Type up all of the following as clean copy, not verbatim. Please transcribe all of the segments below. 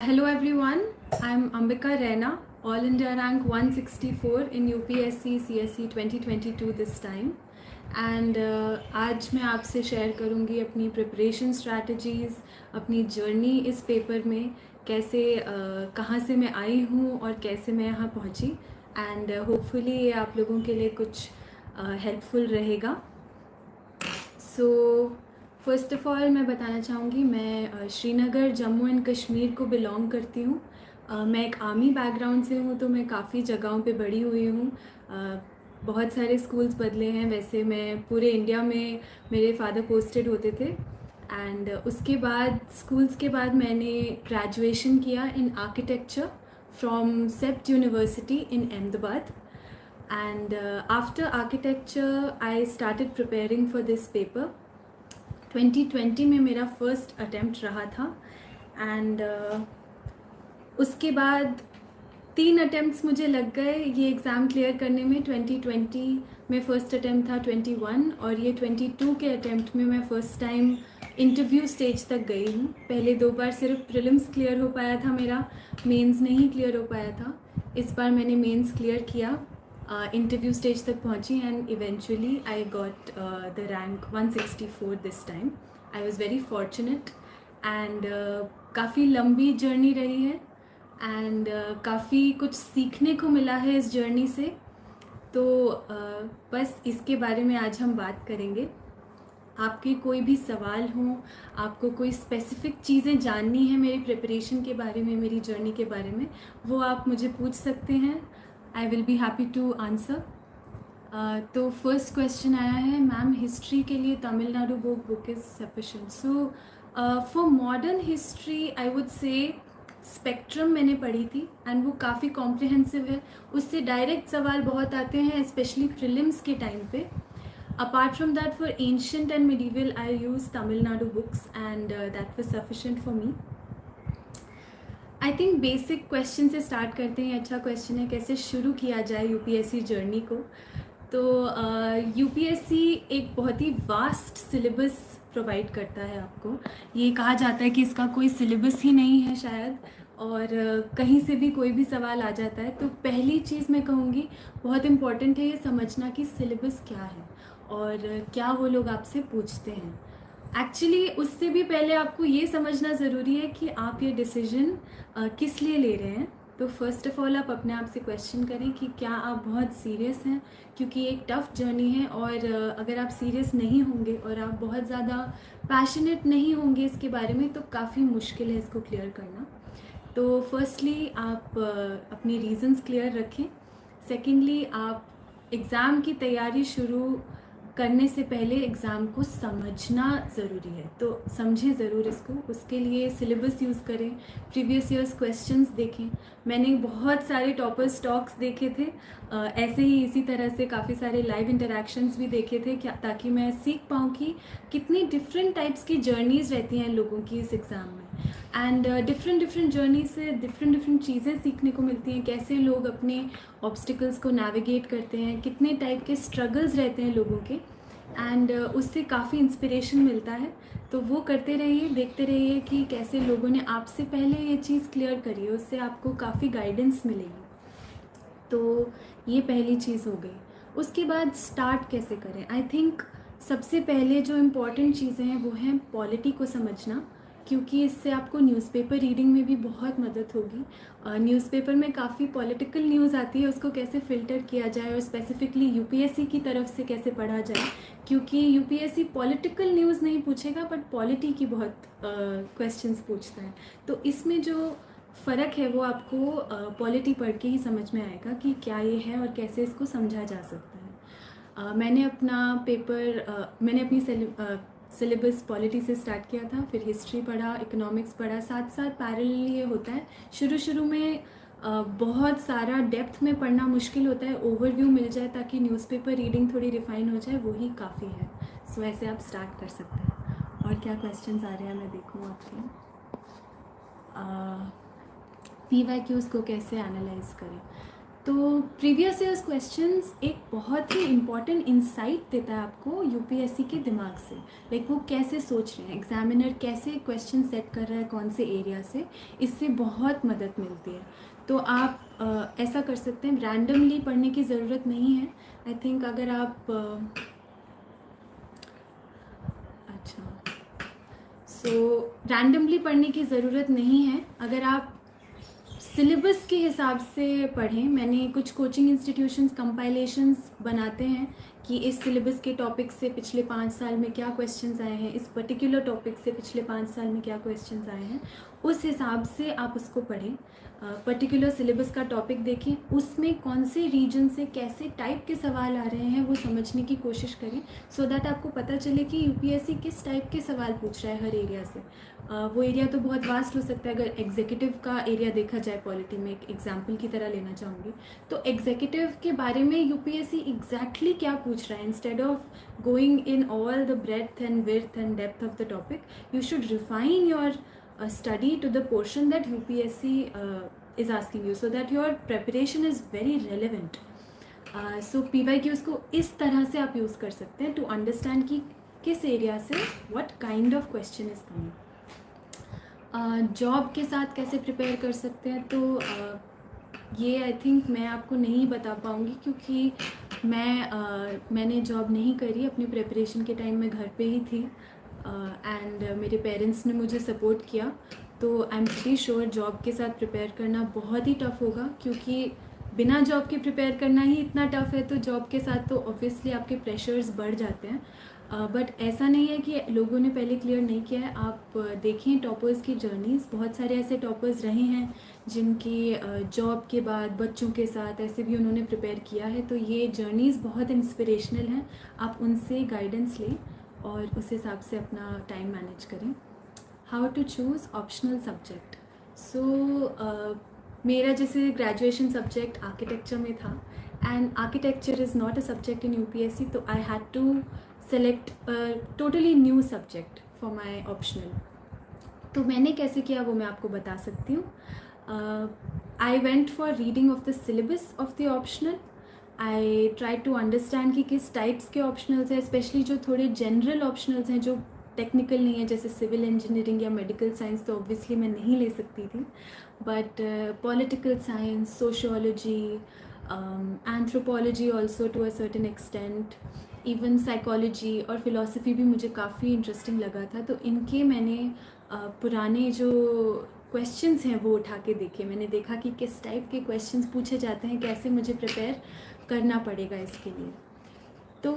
Hello everyone, I'm Ambika Raina, All India rank 164 in UPSC CSE 2022 this time. And आज मैं आपसे share करूँगी अपनी प्रिपरेशन स्ट्रैटेजीज़, अपनी जर्नी इस पेपर में कैसे कहाँ से मैं आई हूँ और कैसे मैं यहाँ पहुँची। एंड होपफुली ये आप लोगों के लिए कुछ हेल्पफुल रहेगा। सो फर्स्ट ऑफ़ ऑल मैं बताना चाहूँगी मैं श्रीनगर जम्मू एंड कश्मीर को बिलोंग करती हूँ। मैं एक आर्मी बैकग्राउंड से हूँ, तो मैं काफ़ी जगहों पे बड़ी हुई हूँ। बहुत सारे स्कूल्स बदले हैं। वैसे मैं पूरे इंडिया में मेरे फादर पोस्टेड होते थे। एंड उसके बाद स्कूल्स के बाद मैंने ग्रेजुएशन किया in architecture from CEPT university in Ahmedabad. And after architecture I started preparing for this paper. 2020 में मेरा फर्स्ट अटेम्प्ट रहा था। एंड उसके बाद 3 अटेम्प्ट्स मुझे लग गए ये एग्ज़ाम क्लियर करने में। 2020 में फ़र्स्ट अटेम्प्ट था 21, और ये 22 के अटेम्प्ट में मैं फ़र्स्ट टाइम इंटरव्यू स्टेज तक गई हूँ। पहले 2 बार सिर्फ प्रीलिम्स क्लियर हो पाया था मेरा, मेंस नहीं क्लियर हो पाया था। इस बार मैंने मेंस क्लियर किया, इंटरव्यू स्टेज तक पहुंची, and eventually I got the rank 164 this time. I was very fortunate. And काफ़ी लंबी जर्नी रही है, एंड काफ़ी कुछ सीखने को मिला है इस जर्नी से। तो बस इसके बारे में आज हम बात करेंगे। आपके कोई भी सवाल हों, आपको कोई स्पेसिफ़िक चीज़ें जाननी है मेरी प्रिपरेशन के बारे में, मेरी जर्नी के बारे में, वो आप मुझे पूछ सकते हैं। I will be happy to answer. तो फर्स्ट क्वेश्चन आया है, मैम हिस्ट्री के लिए Tamil Nadu book is sufficient. So for modern history I would say Spectrum मैंने पढ़ी थी, एंड वो काफ़ी कॉम्प्रिहेंसिव है। उससे डायरेक्ट सवाल बहुत आते हैं, स्पेशली प्रीलिम्स के टाइम पे। Apart from that, for ancient and medieval I use Tamil Nadu books, and that was sufficient for me. I think basic question से स्टार्ट करते हैं। अच्छा क्वेश्चन है, कैसे शुरू किया जाए यूपीएससी जर्नी को। तो यूपीएससी एक बहुत ही वास्ट सिलेबस प्रोवाइड करता है आपको। ये कहा जाता है कि इसका कोई सिलेबस ही नहीं है शायद, और कहीं से भी कोई भी सवाल आ जाता है। तो पहली चीज़ मैं कहूँगी, बहुत इम्पॉर्टेंट है ये समझना कि सिलेबस क्या है और क्या वो लोग आपसे पूछते हैं। एक्चुअली उससे भी पहले आपको ये समझना ज़रूरी है कि आप ये डिसीजन किस लिए ले रहे हैं। तो फर्स्ट ऑफ़ ऑल आप अपने आप से क्वेश्चन करें कि क्या आप बहुत सीरियस हैं, क्योंकि एक टफ़ जर्नी है, और अगर आप सीरियस नहीं होंगे और आप बहुत ज़्यादा पैशनेट नहीं होंगे इसके बारे में, तो काफ़ी मुश्किल है इसको क्लियर करना। तो फर्स्टली आप अपने रीज़न्स क्लियर रखें। सेकेंडली, आप एग्ज़ाम की तैयारी शुरू करने से पहले एग्ज़ाम को समझना ज़रूरी है, तो समझें ज़रूर इसको। उसके लिए सिलेबस यूज़ करें, प्रीवियस ईयर्स क्वेश्चंस देखें। मैंने बहुत सारे टॉपर्स टॉक्स देखे थे, ऐसे ही इसी तरह से काफ़ी सारे लाइव इंटरेक्शंस भी देखे थे, क्या ताकि मैं सीख पाऊँ कि कितनी डिफरेंट टाइप्स की जर्नीज़ रहती हैं लोगों की इस एग्ज़ाम में। एंड डिफरेंट जर्नी से डिफरेंट चीज़ें सीखने को मिलती हैं। कैसे लोग अपने ऑब्स्टिकल्स को नेविगेट करते हैं, कितने टाइप के स्ट्रगल्स रहते हैं लोगों के, एंड उससे काफ़ी इंस्पिरेशन मिलता है। तो वो करते रहिए, देखते रहिए कि कैसे लोगों ने आपसे पहले ये चीज़ क्लियर करी है, उससे आपको काफ़ी गाइडेंस मिलेगी। तो ये पहली चीज़ हो गई। उसके बाद स्टार्ट कैसे करें। आई थिंक सबसे पहले जो इम्पॉर्टेंट चीज़ें हैं वो हैं पॉलिटी को समझना, क्योंकि इससे आपको न्यूज़पेपर रीडिंग में भी बहुत मदद होगी। न्यूज़पेपर में काफ़ी पॉलिटिकल न्यूज़ आती है, उसको कैसे फ़िल्टर किया जाए, और स्पेसिफिकली यूपीएससी की तरफ से कैसे पढ़ा जाए, क्योंकि यूपीएससी पॉलिटिकल न्यूज़ नहीं पूछेगा बट पॉलिटी की बहुत क्वेश्चंस पूछता है। तो इसमें जो फ़र्क है वो आपको पॉलिटी पढ़ के ही समझ में आएगा कि क्या ये है और कैसे इसको समझा जा सकता है। मैंने अपनी सिलेबस पॉलिटी से स्टार्ट किया था, फिर हिस्ट्री पढ़ा, इकोनॉमिक्स पढ़ा, साथ साथ पैरेलल ये होता है। शुरू में बहुत सारा डेप्थ में पढ़ना मुश्किल होता है, ओवरव्यू मिल जाए ताकि न्यूज़पेपर रीडिंग थोड़ी रिफाइन हो जाए, वही काफ़ी है। सो ऐसे आप स्टार्ट कर सकते हैं। और क्या क्वेश्चंस आ रहे हैं मैं देखूँ आपके। पीवाईक्यूज़ को कैसे एनालाइज करें। तो प्रीवियस ईयर्स क्वेश्चंस एक बहुत ही इम्पॉर्टेंट इंसाइट देता है आपको यूपीएससी के दिमाग से, लाइक वो कैसे सोच रहे हैं, एग्जामिनर कैसे क्वेश्चन सेट कर रहा है कौन से एरिया से, इससे बहुत मदद मिलती है। तो आप ऐसा कर सकते हैं, रैंडमली पढ़ने की ज़रूरत नहीं है। आई थिंक अगर आप रैंडमली पढ़ने की ज़रूरत नहीं है। अगर आप सिलेबस के हिसाब से पढ़ें, मैंने कुछ कोचिंग इंस्टीट्यूशंस कंपाइलेशंस बनाते हैं कि इस सिलेबस के टॉपिक से पिछले 5 साल में क्या क्वेश्चंस आए हैं, इस पर्टिकुलर टॉपिक से पिछले 5 साल में क्या क्वेश्चंस आए हैं, उस हिसाब से आप उसको पढ़ें। पर्टिकुलर सिलेबस का टॉपिक देखें, उसमें कौन से रीजन से कैसे टाइप के सवाल आ रहे हैं वो समझने की कोशिश करें, सो दैट आपको पता चले कि यूपीएससी किस टाइप के सवाल पूछ रहा है हर एरिया से। वो एरिया तो बहुत वास्ट हो सकता है। अगर एग्जीक्यूटिव का एरिया देखा जाए पॉलिटी में, एक एग्जाम्पल की तरह लेना चाहूँगी, तो एग्जीक्यूटिव के बारे में यूपीएससी एग्जैक्टली क्या पूछ रहा है, instead of going in all the breath and width and depth of the topic, you should refine your study to the portion that UPSC is asking you, so that your preparation is very relevant. So PYQs को इस तरह से आप use कर सकते हैं to understand कि किस एरिया से what kind of question is coming. Job के साथ कैसे प्रिपेयर कर सकते हैं, तो ये आई थिंक मैं आपको नहीं बता पाऊँगी, क्योंकि मैंने जॉब नहीं करी। अपनी प्रिपरेशन के टाइम में घर पे ही थी एंड मेरे पेरेंट्स ने मुझे सपोर्ट किया। तो I am pretty sure job के साथ प्रिपेयर करना बहुत ही टफ़ होगा, क्योंकि बिना जॉब के प्रिपेयर करना ही इतना टफ़ है, तो जॉब के साथ तो ऑब्वियसली आपके प्रेशर्स बढ़ जाते हैं। बट ऐसा नहीं है कि लोगों ने पहले क्लियर नहीं किया है। आप देखें टॉपर्स की जर्नीज़, बहुत सारे ऐसे टॉपर्स रहे हैं जिनकी जॉब के बाद बच्चों के साथ ऐसे भी उन्होंने प्रिपेयर किया है। तो ये जर्नीज़ बहुत इंस्पिरेशनल हैं, आप उनसे गाइडेंस लें और उस हिसाब से अपना टाइम मैनेज करें। How to choose optional subject. So मेरा जैसे ग्रेजुएशन सब्जेक्ट आर्किटेक्चर में था, and architecture is not a subject in UPSC, तो I had to select totally new subject for my optional. तो मैंने कैसे किया वो मैं आपको बता सकती हूँ। I went for reading of the syllabus of the optional. I try to understand कि किस टाइप्स के ऑप्शनल्स हैं, स्पेशली जो थोड़े जनरल ऑप्शनल्स हैं जो टेक्निकल नहीं है, जैसे सिविल इंजीनियरिंग या मेडिकल साइंस, तो ऑब्वियसली मैं नहीं ले सकती थी। But political science, sociology, anthropology also to a certain extent, even psychology और फिलॉसफी भी मुझे काफ़ी इंटरेस्टिंग लगा था। तो इनके मैंने पुराने जो क्वेश्चंस हैं वो उठा के देखे। मैंने देखा कि किस टाइप के क्वेश्चंस पूछे जाते हैं, कैसे मुझे प्रिपेयर करना पड़ेगा इसके लिए, तो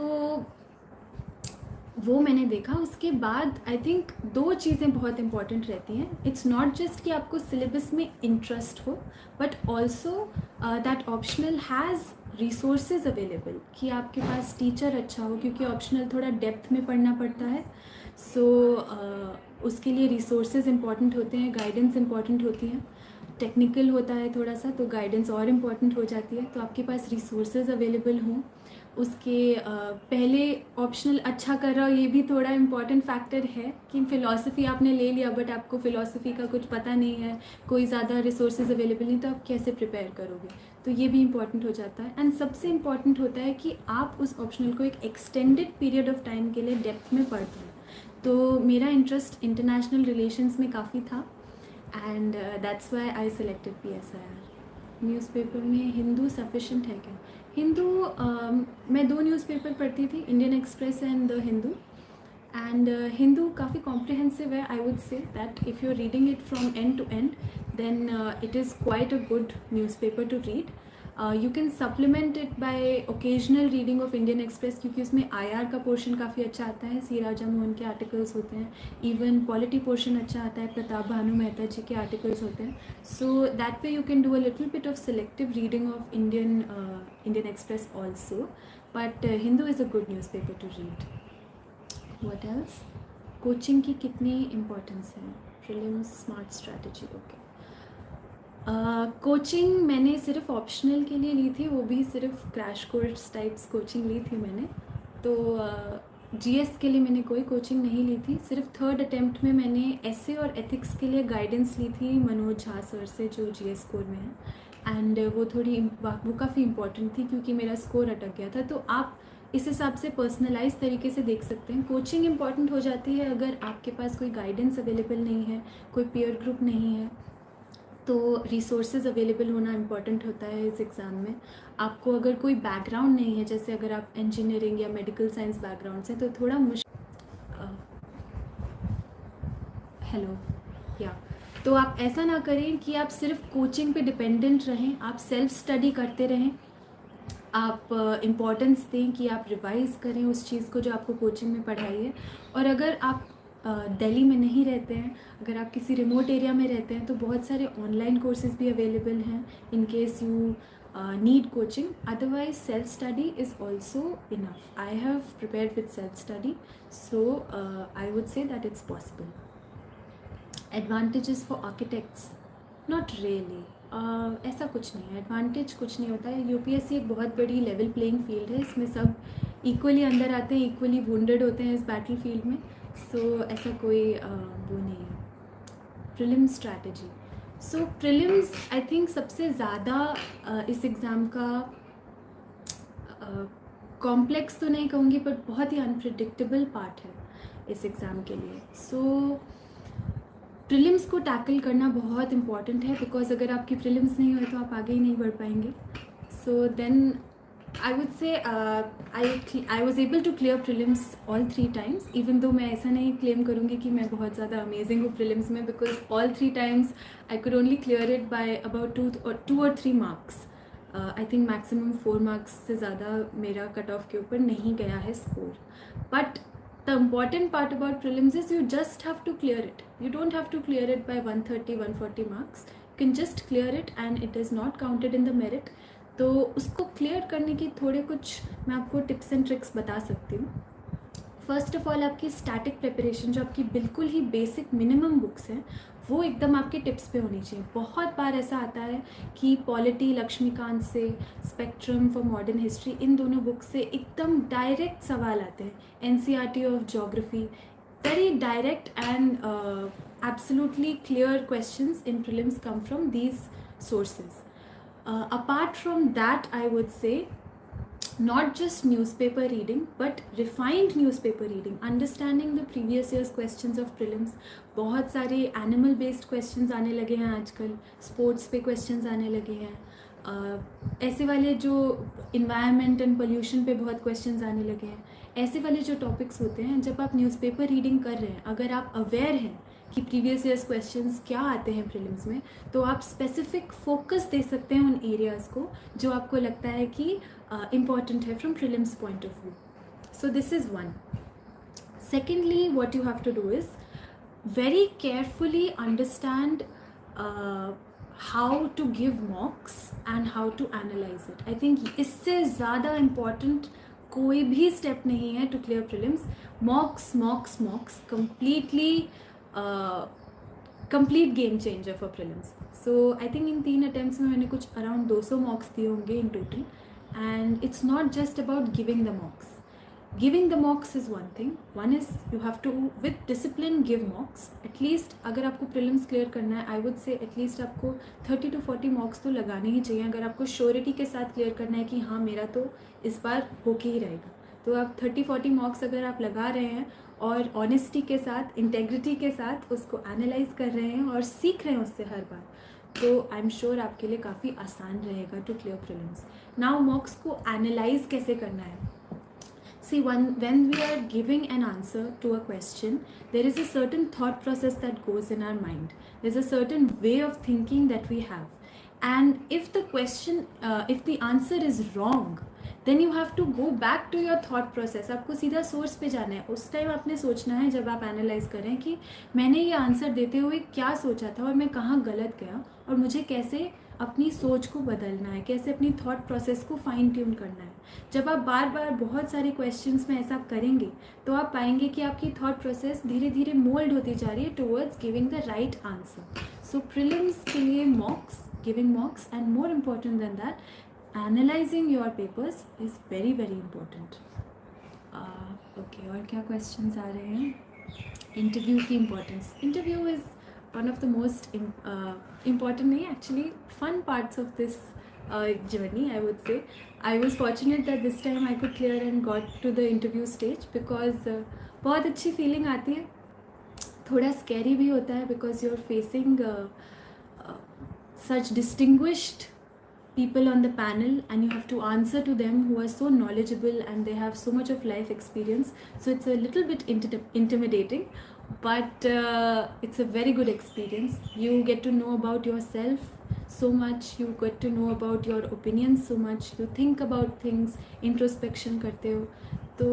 वो मैंने देखा। उसके बाद आई थिंक 2 चीज़ें बहुत इंपॉर्टेंट रहती हैं। इट्स नॉट जस्ट कि आपको सिलेबस में इंटरेस्ट हो, but also that optional has resources available, कि आपके पास टीचर अच्छा हो, क्योंकि ऑप्शनल थोड़ा डेप्थ में पढ़ना पड़ता है। सो उसके लिए रिसोर्सेज इंपॉर्टेंट होते हैं, गाइडेंस इंपॉर्टेंट होती है। टेक्निकल होता है थोड़ा सा, तो गाइडेंस और इम्पॉर्टेंट हो जाती है। तो आपके पास रिसोर्सेज अवेलेबल हों। उसके पहले ऑप्शनल अच्छा कर रहा हो, ये भी थोड़ा इम्पॉर्टेंट फैक्टर है कि फ़िलॉसफी आपने ले लिया बट आपको फ़िलॉसफी का कुछ पता नहीं है, कोई ज़्यादा रिसोर्सेज अवेलेबल नहीं, तो आप कैसे प्रिपेयर करोगे, तो ये भी इम्पॉर्टेंट हो जाता है। एंड सबसे इम्पॉर्टेंट होता है कि आप उस ऑप्शनल को एक एक्सटेंडेड पीरियड ऑफ टाइम के लिए डेप्थ में पढ़ पाएँ। तो मेरा इंटरेस्ट इंटरनेशनल रिलेशंस में काफ़ी था, and that's why I selected PSIR। Newspaper में हिंदू सफिशेंट है क्या? हिंदू मैं 2 न्यूज़पेपर पढ़ती थी, Indian Express and the Hindu. And Hindu काफ़ी कॉम्प्रिहेंसिव है। I would say that if you are reading it from end to end, then it is quite a good newspaper to read. You can supplement it by occasional reading of Indian Express, क्योंकि उसमें IR का portion काफ़ी अच्छा आता है, सी राजा मोहन के articles होते हैं। इवन पॉलिटी पोर्शन अच्छा आता है, प्रताप भानु मेहता जी के आर्टिकल्स होते हैं। So that way you can do a little bit of selective reading of Indian express also, but Hindu is a good news paper two read. What else? Coaching की कितनी importance है? Prelims smart strategy. Okay, coaching मैंने सिर्फ optional के लिए ली थी, वो भी सिर्फ क्रैश कोर्स टाइप्स कोचिंग ली थी मैंने। तो जीएस के लिए मैंने कोई कोचिंग नहीं ली थी, सिर्फ थर्ड अटेम्प्ट में मैंने एसए और एथिक्स के लिए गाइडेंस ली थी मनोज झा सर से, जो जीएस कोर में है। एंड वो काफ़ी इम्पॉर्टेंट थी क्योंकि मेरा स्कोर अटक गया था। तो आप इस हिसाब से पर्सनलाइज तरीके से देख सकते हैं। कोचिंग इम्पॉर्टेंट हो जाती है अगर आपके पास कोई गाइडेंस अवेलेबल नहीं है, कोई पीयर ग्रुप नहीं है, तो रिसोर्सेज अवेलेबल होना इम्पॉर्टेंट होता है इस एग्ज़ाम में। आपको अगर कोई बैकग्राउंड नहीं है, जैसे अगर आप इंजीनियरिंग या मेडिकल साइंस बैकग्राउंड से, तो थोड़ा हेलो या तो आप ऐसा ना करें कि आप सिर्फ कोचिंग पे डिपेंडेंट रहें, आप सेल्फ स्टडी करते रहें। आप इम्पॉर्टेंस दें कि आप रिवाइज़ करें उस चीज़ को जो आपको कोचिंग में पढ़ाई है। और अगर आप दिल्ली में नहीं रहते हैं, अगर आप किसी रिमोट एरिया में रहते हैं, तो बहुत सारे ऑनलाइन कोर्सेज भी अवेलेबल हैं in case you need coaching. Otherwise self study is also enough. I have prepared with self study, so I would say that it's possible. Advantages for architects, not really. ऐसा कुछ नहीं है, advantage कुछ नहीं होता है। UPSC एक बहुत बड़ी लेवल प्लेइंग फील्ड है, इसमें सब इक्वली अंदर आते हैं, इक्वली वुंडेड होते हैं इस बैटल फील्ड में। सो ऐसा कोई वो नहीं है। Prelim strategy, so prelims I think सबसे ज़्यादा इस एग्ज़ाम का कॉम्प्लेक्स तो नहीं कहूँगी, बट बहुत ही अनप्रिडिक्टेबल पार्ट है इस एग्ज़ाम के लिए। सो प्रीलिम्स को टैकल करना बहुत इंपॉर्टेंट है, बिकॉज अगर आपकी प्रीलिम्स नहीं हुए तो आप आगे ही नहीं बढ़ पाएंगे। So then I would say I was able to clear prelims all 3 times, even though मैं ऐसा नहीं क्लेम करूँगी कि मैं बहुत ज़्यादा अमेजिंग हूँ प्रीलिम्स में, because all 3 times I could only clear it by about 2 or 3 marks। I think maximum 4 marks से ज़्यादा मेरा कट ऑफ के ऊपर नहीं गया है score. But the important part about prelims is you just have to clear it. You don't have to clear it by 130-140 marks. You can just clear it and it is not counted in the merit. तो उसको clear करने की थोड़े कुछ मैं आपको tips and tricks बता सकती हूँ। फर्स्ट ऑफ ऑल, आपकी स्टैटिक प्रिपरेशन, जो आपकी बिल्कुल ही बेसिक मिनिमम बुक्स हैं, वो एकदम आपके टिप्स पे होनी चाहिए। बहुत बार ऐसा आता है कि पॉलिटी लक्ष्मीकांत से, स्पेक्ट्रम फॉर मॉडर्न हिस्ट्री, इन दोनों बुक से एकदम डायरेक्ट सवाल आते हैं। NCERT of geography, very direct and absolutely clear questions in prelims come from these sources. Apart from that, I would से not just newspaper reading but refined newspaper reading, understanding the previous year's questions of prelims। बहुत सारे animal based questions आने लगे हैं आजकल, sports पे questions आने लगे हैं, ऐसे वाले जो environment and pollution पे बहुत questions आने लगे हैं। ऐसे वाले जो topics होते हैं, जब आप newspaper reading कर रहे हैं, अगर आप aware हैं कि प्रीवियस ईयर्स क्वेश्चंस क्या आते हैं प्रीलिम्स में, तो आप स्पेसिफिक फोकस दे सकते हैं उन एरियाज़ को जो आपको लगता है कि इम्पॉर्टेंट है from prelims point of view. So this is one. Secondly, what you have to do is very carefully understand how to give mocks and how to analyse it. I think इससे ज़्यादा important कोई भी step नहीं है to clear prelims. Mocks mocks mocks complete game changer for prelims. So I think in 3 attempts में मैंने कुछ around 200 mocks दिए होंगे in total. And it's not just about giving the mocks. Giving the mocks is one thing, one is you have to with discipline give mocks. At least अगर आपको prelims clear करना है, I would से at least आपको 30 to 40 मॉक्स तो लगाने ही चाहिए। अगर आपको श्योरिटी के साथ क्लियर करना है कि हाँ मेरा तो इस बार होके ही रहेगा, तो आप 30-40 मॉक्स अगर आप लगा रहे हैं और ऑनेस्टी के साथ, इंटेग्रिटी के साथ उसको एनालाइज कर रहे हैं और सीख रहे हैं उससे हर बार, तो आई एम श्योर आपके लिए काफ़ी आसान रहेगा to clear prelims. Now mocks को एनालाइज कैसे करना है? See, when we are giving an answer to a question, there is a certain thought process that goes in our mind. There's a certain way of thinking that we have. And if the question, if the answer is wrong, then you have to go back to your thought process. आपको सीधा source पे जाना है। उस time आपने सोचना है, जब आप एनालाइज करें कि मैंने ये आंसर देते हुए क्या सोचा था और मैं कहाँ गलत गया और मुझे कैसे अपनी सोच को बदलना है, कैसे अपनी थॉट प्रोसेस को फाइन ट्यून करना है। जब आप बार बार बहुत सारे क्वेश्चंस में ऐसा करेंगे, तो आप पाएंगे कि आपकी थॉट प्रोसेस धीरे धीरे मोल्ड होती जा रही है towards giving the right answer. So prelims के लिए मॉक्स, giving मॉक्स, and more important than that, analysing your papers is very very important. Okay, और क्या क्वेश्चंस आ रहे हैं? इंटरव्यू की importance. Interview is one of the most important नहीं, actually fun parts of this journey, I would say. I was fortunate that this time I could clear and got to the interview stage because बहुत अच्छी feeling आती है. थोड़ा scary भी होता है because you're facing such distinguished people on the panel and you have to answer to them who are so knowledgeable and they have so much of life experience, so it's a little bit intimidating, but it's a very good experience. You get to know about yourself so much, you get to know about your opinions so much, you think about things, introspection करते हो, तो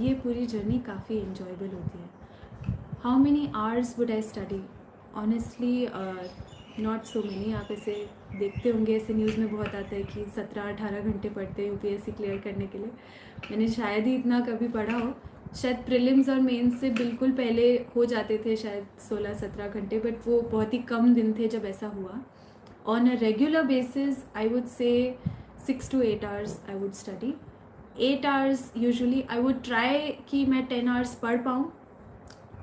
ये पूरी journey काफ़ी enjoyable होती है. How many hours would I study? Honestly, not so many. आप ऐसे देखते होंगे, ऐसे न्यूज़ में बहुत आता है कि 17-18 घंटे पढ़ते हैं यूपीएससी क्लियर करने के लिए. मैंने शायद ही इतना कभी पढ़ा हो. शायद प्रीलिम्स और मेंस से बिल्कुल पहले हो जाते थे शायद 16-17 घंटे, बट वो बहुत ही कम दिन थे जब ऐसा हुआ. On a regular basis I would से 6 to 8 hours I would study. 8 hours usually I would try कि मैं 10 hours पढ़ पाऊँ.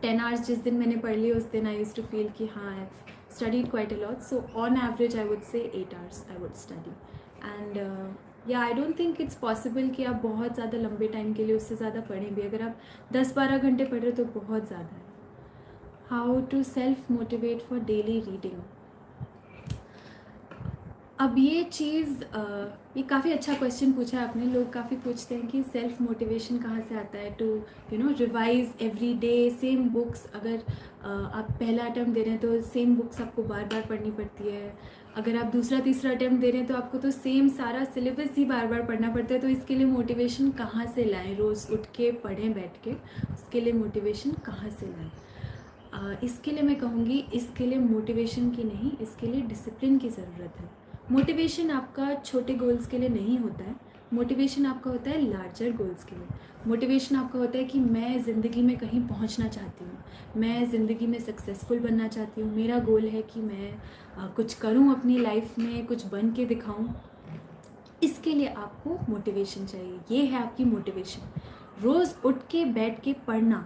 10 hours जिस दिन मैंने पढ़ ली उस दिन आई यूज्ड टू फील कि हाँ, I have studied quite a lot. So on average I would say 8 hours I would study. And yeah, I don't think it's possible कि आप बहुत ज़्यादा लंबे टाइम के लिए उससे ज़्यादा पढ़ें भी. अगर आप 10-12 घंटे पढ़ रहे हो तो बहुत ज़्यादा है. How to self motivate for daily reading. अब ये चीज़ ये काफ़ी अच्छा क्वेश्चन पूछा है आपने. लोग काफ़ी पूछते हैं कि सेल्फ मोटिवेशन कहाँ से आता है to revise every day same books. अगर आप पहला अटैम्प्ट दे रहे हैं तो सेम बुक्स आपको बार बार पढ़नी पड़ती है. अगर आप दूसरा तीसरा अटैम्प्ट दे रहे हैं तो आपको तो सेम सारा सिलेबस ही बार बार पढ़ना पड़ता है. तो इसके लिए मोटिवेशन कहाँ से लाएं? रोज़ उठ के पढ़ें बैठ के, उसके लिए मोटिवेशन कहाँ से लाएं? इसके लिए मैं कहूँगी, इसके लिए मोटिवेशन की नहीं, इसके लिए डिसिप्लिन की ज़रूरत है. मोटिवेशन आपका छोटे गोल्स के लिए नहीं होता है. मोटिवेशन आपका होता है लार्जर गोल्स के लिए. मोटिवेशन आपका होता है कि मैं ज़िंदगी में कहीं पहुंचना चाहती हूँ, मैं ज़िंदगी में सक्सेसफुल बनना चाहती हूँ, मेरा गोल है कि मैं कुछ करूँ अपनी लाइफ में, कुछ बन के दिखाऊँ. इसके लिए आपको मोटिवेशन चाहिए. ये है आपकी मोटिवेशन. रोज़ उठ के बैठ के पढ़ना,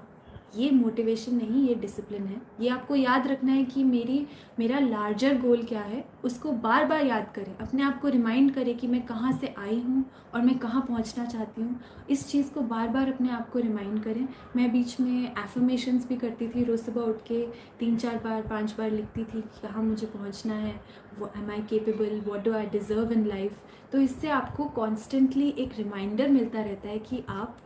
ये मोटिवेशन नहीं, ये डिसिप्लिन है. ये आपको याद रखना है कि मेरा लार्जर गोल क्या है. उसको बार बार याद करें, अपने आप को रिमाइंड करें कि मैं कहाँ से आई हूँ और मैं कहाँ पहुँचना चाहती हूँ. इस चीज़ को बार बार अपने आप को रिमाइंड करें. मैं बीच में एफर्मेशंस भी करती थी. रोज़ सुबह उठ के 3-4 बार 5 बार लिखती थी कि कहाँ मुझे पहुँचना है, am I capable, what do I deserve in life. तो इससे आपको कॉन्स्टेंटली एक रिमाइंडर मिलता रहता है कि आप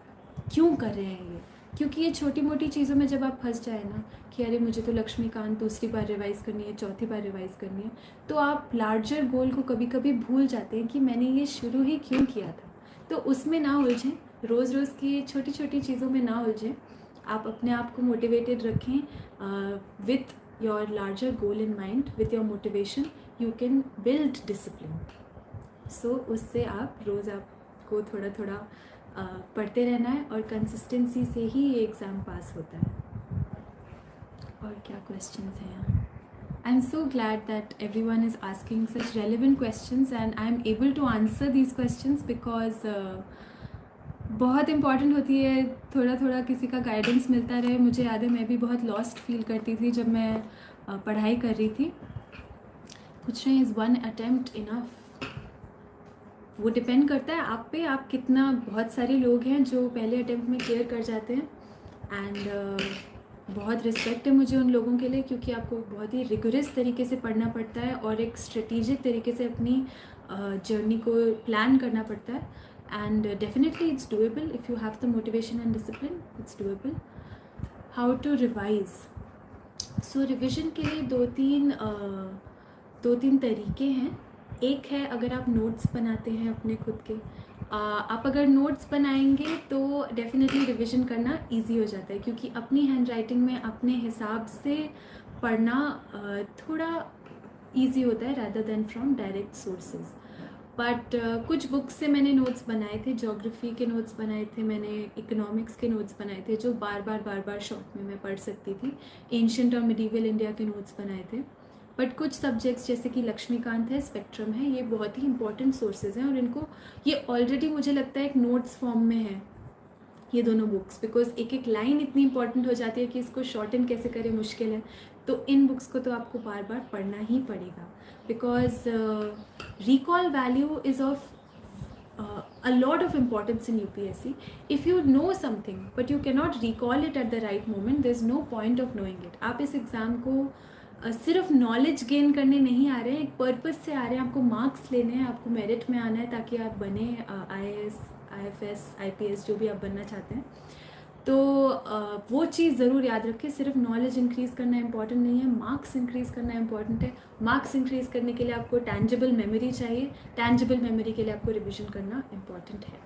क्यों कर रहे हैं ये. क्योंकि ये छोटी मोटी चीज़ों में जब आप फंस जाए ना कि अरे मुझे तो लक्ष्मीकांत दूसरी बार रिवाइज़ करनी है, चौथी बार रिवाइज़ करनी है, तो आप लार्जर गोल को कभी कभी भूल जाते हैं कि मैंने ये शुरू ही क्यों किया था. तो उसमें ना उलझें, रोज़ रोज़ की छोटी छोटी चीज़ों में ना उलझें. आप अपने आप को मोटिवेटेड रखें with your larger goal in mind. With your motivation you can build discipline. So उससे आप रोज़ आपको थोड़ा थोड़ा पढ़ते रहना है और कंसिस्टेंसी से ही ये एग्ज़ाम पास होता है. और क्या क्वेश्चंस हैं? I am so glad that everyone is asking such relevant questions and I am able to answer these questions because बहुत इंपॉर्टेंट होती है. थोड़ा थोड़ा किसी का गाइडेंस मिलता रहे. मुझे याद है मैं भी बहुत लॉस्ट फील करती थी जब मैं पढ़ाई कर रही थी. पूछ रहे हैं इज़ वन अटैम्प्ट इनफ? वो डिपेंड करता है आप पे, आप कितना. बहुत सारे लोग हैं जो पहले अटैम्प्ट में क्लियर कर जाते हैं एंड बहुत रिस्पेक्ट है मुझे उन लोगों के लिए, क्योंकि आपको बहुत ही रिगोरस तरीके से पढ़ना पड़ता है और एक स्ट्रेटेजिक तरीके से अपनी जर्नी को प्लान करना पड़ता है. And definitely it's doable if you have the motivation and discipline. It's doable. How to revise? So revision के लिए दो तीन तरीके हैं. एक है अगर आप नोट्स बनाते हैं अपने खुद के. आप अगर नोट्स बनाएंगे तो डेफिनेटली रिवीजन करना इजी हो जाता है, क्योंकि अपनी हैंड राइटिंग में अपने हिसाब से पढ़ना थोड़ा इजी होता है rather than from direct sources. But कुछ बुक्स से मैंने नोट्स बनाए थे. ज्योग्राफी के नोट्स बनाए थे मैंने, इकोनॉमिक्स के नोट्स बनाए थे जो बार बार शॉर्ट में मैं पढ़ सकती थी. एंशिएंट और मिडीवल इंडिया के नोट्स बनाए थे. बट कुछ सब्जेक्ट्स जैसे कि लक्ष्मीकांत है, स्पेक्ट्रम है, ये बहुत ही इंपॉर्टेंट सोर्सेज हैं और इनको ये ऑलरेडी मुझे लगता है एक नोट्स फॉर्म में है. ये दोनों बुक्स, बिकॉज एक एक लाइन इतनी इंपॉर्टेंट हो जाती है कि इसको शॉर्टन कैसे करें मुश्किल है। तो इन बुक्स को तो आपको बार बार पढ़ना ही पड़ेगा, because recall value is of a lot of importance in UPSC. If you know something but you cannot recall it at the right moment, there's no point of knowing it. आप इस exam को सिर्फ knowledge gain करने नहीं आ रहे हैं, एक purpose से आ रहे हैं, आपको मार्क्स लेने हैं, आपको मेरिट में आना है ताकि आप बने IAS, IFS, IPS जो भी आप बनना चाहते हैं। तो वो चीज़ ज़रूर याद रखें, सिर्फ नॉलेज इंक्रीज़ करना इंपॉर्टेंट नहीं है, मार्क्स इंक्रीज़ करना इंपॉर्टेंट है। मार्क्स इंक्रीज़ करने के लिए आपको टैंजिबल मेमोरी चाहिए, टैंजिबल मेमोरी के लिए आपको रिविजन करना इंपॉर्टेंट है।